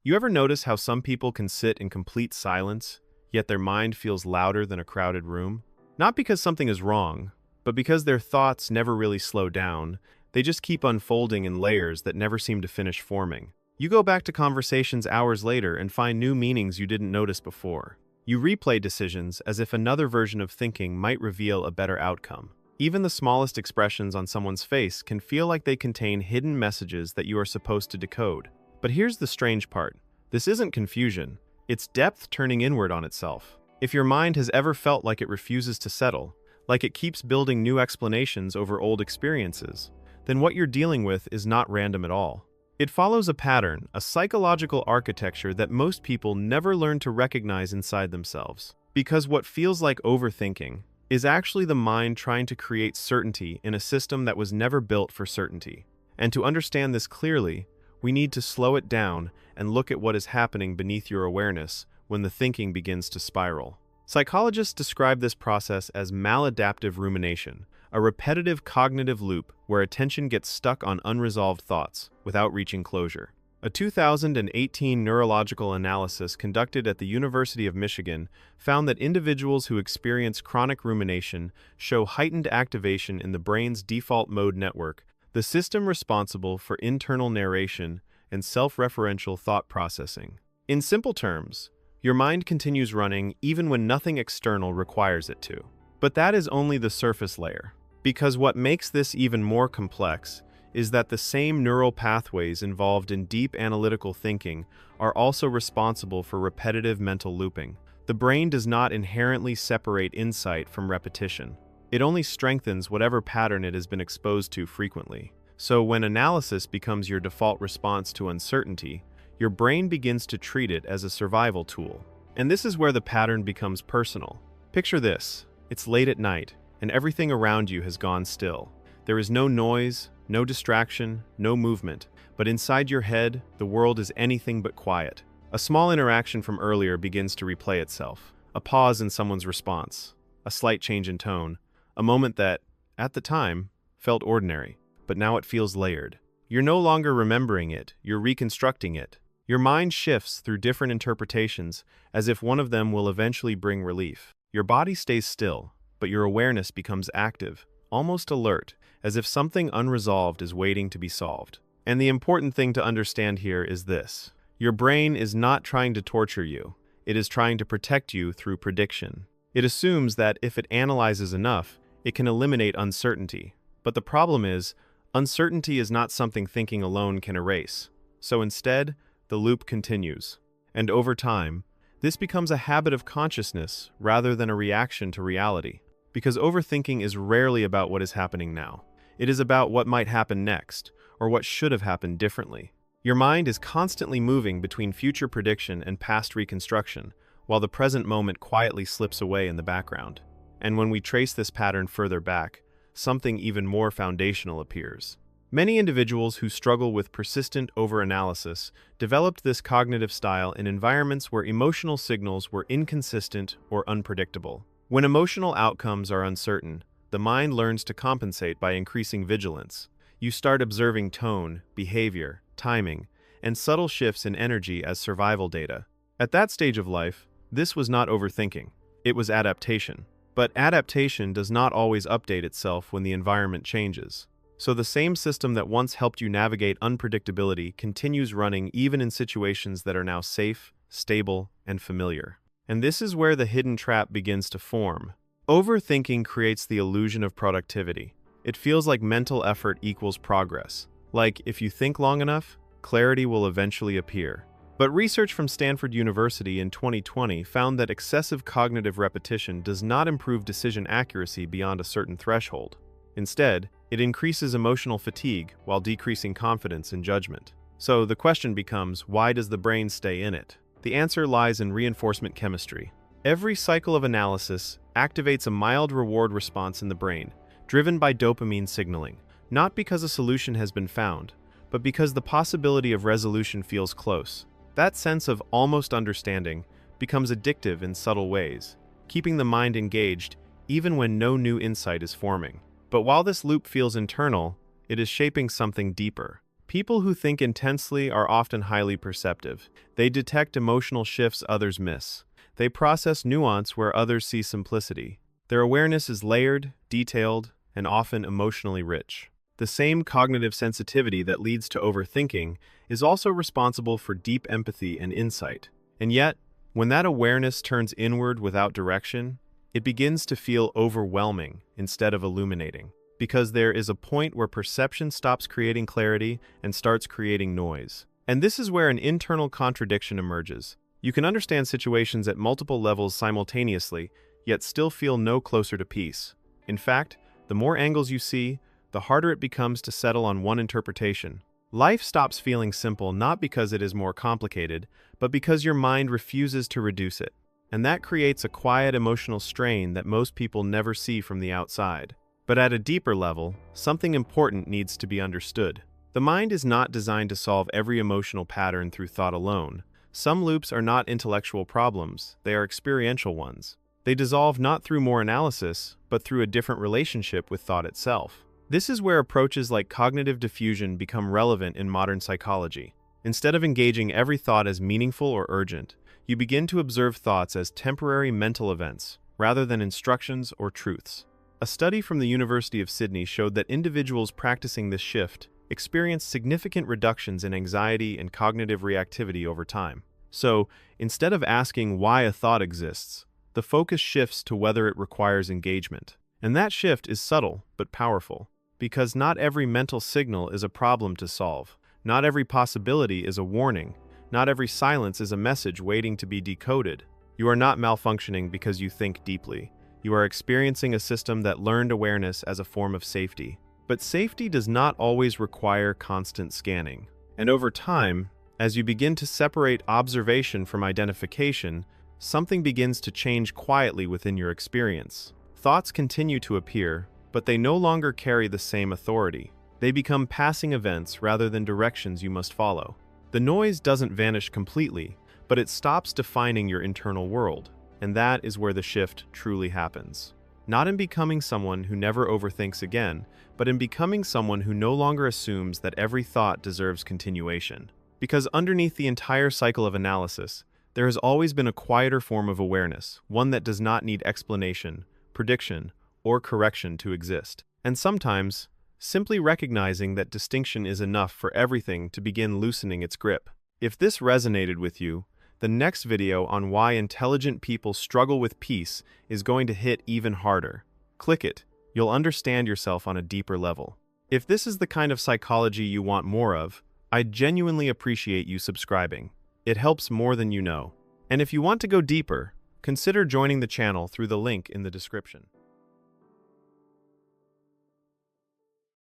You ever notice how some people can sit in complete silence, yet their mind feels louder than a crowded room? Not because something is wrong, but because their thoughts never really slow down. They just keep unfolding in layers that never seem to finish forming. You go back to conversations hours later and find new meanings you didn't notice before. You replay decisions as if another version of thinking might reveal a better outcome. Even the smallest expressions on someone's face can feel like they contain hidden messages that you are supposed to decode. But here's the strange part. This isn't confusion. It's depth turning inward on itself. If your mind has ever felt like it refuses to settle, like it keeps building new explanations over old experiences, then what you're dealing with is not random at all. It follows a pattern, a psychological architecture that most people never learn to recognize inside themselves. Because what feels like overthinking is actually the mind trying to create certainty in a system that was never built for certainty. And to understand this clearly, we need to slow it down and look at what is happening beneath your awareness when the thinking begins to spiral. Psychologists describe this process as maladaptive rumination, a repetitive cognitive loop where attention gets stuck on unresolved thoughts without reaching closure. A 2018 neurological analysis conducted at the University of Michigan found that individuals who experience chronic rumination show heightened activation in the brain's default mode network, the system responsible for internal narration and self-referential thought processing. In simple terms, your mind continues running even when nothing external requires it to. But that is only the surface layer. Because what makes this even more complex is that the same neural pathways involved in deep analytical thinking are also responsible for repetitive mental looping. The brain does not inherently separate insight from repetition. It only strengthens whatever pattern it has been exposed to frequently. So when analysis becomes your default response to uncertainty, your brain begins to treat it as a survival tool. And this is where the pattern becomes personal. Picture this. It's late at night, and everything around you has gone still. There is no noise, no distraction, no movement, but inside your head, the world is anything but quiet. A small interaction from earlier begins to replay itself. A pause in someone's response, a slight change in tone, a moment that, at the time, felt ordinary, but now it feels layered. You're no longer remembering it, you're reconstructing it. Your mind shifts through different interpretations as if one of them will eventually bring relief. Your body stays still, but your awareness becomes active, almost alert, as if something unresolved is waiting to be solved. And the important thing to understand here is this. Your brain is not trying to torture you. It is trying to protect you through prediction. It assumes that if it analyzes enough, it can eliminate uncertainty. But the problem is, uncertainty is not something thinking alone can erase. So instead, the loop continues. And over time, this becomes a habit of consciousness rather than a reaction to reality. Because overthinking is rarely about what is happening now. It is about what might happen next, or what should have happened differently. Your mind is constantly moving between future prediction and past reconstruction, while the present moment quietly slips away in the background. And when we trace this pattern further back, something even more foundational appears. Many individuals who struggle with persistent overanalysis developed this cognitive style in environments where emotional signals were inconsistent or unpredictable. When emotional outcomes are uncertain, the mind learns to compensate by increasing vigilance. You start observing tone, behavior, timing, and subtle shifts in energy as survival data. At that stage of life, this was not overthinking. It was adaptation. But adaptation does not always update itself when the environment changes. So the same system that once helped you navigate unpredictability continues running even in situations that are now safe, stable, and familiar. And this is where the hidden trap begins to form. Overthinking creates the illusion of productivity. It feels like mental effort equals progress. Like, if you think long enough, clarity will eventually appear. But research from Stanford University in 2020 found that excessive cognitive repetition does not improve decision accuracy beyond a certain threshold. Instead, it increases emotional fatigue while decreasing confidence in judgment. So the question becomes, why does the brain stay in it? The answer lies in reinforcement chemistry. Every cycle of analysis activates a mild reward response in the brain, driven by dopamine signaling, not because a solution has been found, but because the possibility of resolution feels close. That sense of almost understanding becomes addictive in subtle ways, keeping the mind engaged even when no new insight is forming. But while this loop feels internal, it is shaping something deeper. People who think intensely are often highly perceptive. They detect emotional shifts others miss. They process nuance where others see simplicity. Their awareness is layered, detailed, and often emotionally rich. The same cognitive sensitivity that leads to overthinking is also responsible for deep empathy and insight. And yet, when that awareness turns inward without direction, it begins to feel overwhelming instead of illuminating, because there is a point where perception stops creating clarity and starts creating noise. And this is where an internal contradiction emerges. You can understand situations at multiple levels simultaneously, yet still feel no closer to peace. In fact, the more angles you see, the harder it becomes to settle on one interpretation. Life stops feeling simple not because it is more complicated, but because your mind refuses to reduce it. And that creates a quiet emotional strain that most people never see from the outside. But at a deeper level, something important needs to be understood. The mind is not designed to solve every emotional pattern through thought alone. Some loops are not intellectual problems, they are experiential ones. They dissolve not through more analysis, but through a different relationship with thought itself. This is where approaches like cognitive diffusion become relevant in modern psychology. Instead of engaging every thought as meaningful or urgent, you begin to observe thoughts as temporary mental events, rather than instructions or truths. A study from the University of Sydney showed that individuals practicing this shift experienced significant reductions in anxiety and cognitive reactivity over time. So, instead of asking why a thought exists, the focus shifts to whether it requires engagement. And that shift is subtle but powerful, because not every mental signal is a problem to solve. Not every possibility is a warning. Not every silence is a message waiting to be decoded. You are not malfunctioning because you think deeply. You are experiencing a system that learned awareness as a form of safety. But safety does not always require constant scanning. And over time, as you begin to separate observation from identification, something begins to change quietly within your experience. Thoughts continue to appear, but they no longer carry the same authority. They become passing events rather than directions you must follow. The noise doesn't vanish completely, but it stops defining your internal world. And that is where the shift truly happens. Not in becoming someone who never overthinks again, but in becoming someone who no longer assumes that every thought deserves continuation. Because underneath the entire cycle of analysis, there has always been a quieter form of awareness, one that does not need explanation, prediction, or correction to exist. And sometimes, simply recognizing that distinction is enough for everything to begin loosening its grip. If this resonated with you, the next video on why intelligent people struggle with peace is going to hit even harder. Click it. You'll understand yourself on a deeper level. If this is the kind of psychology you want more of, I genuinely appreciate you subscribing. It helps more than you know. And if you want to go deeper, consider joining the channel through the link in the description.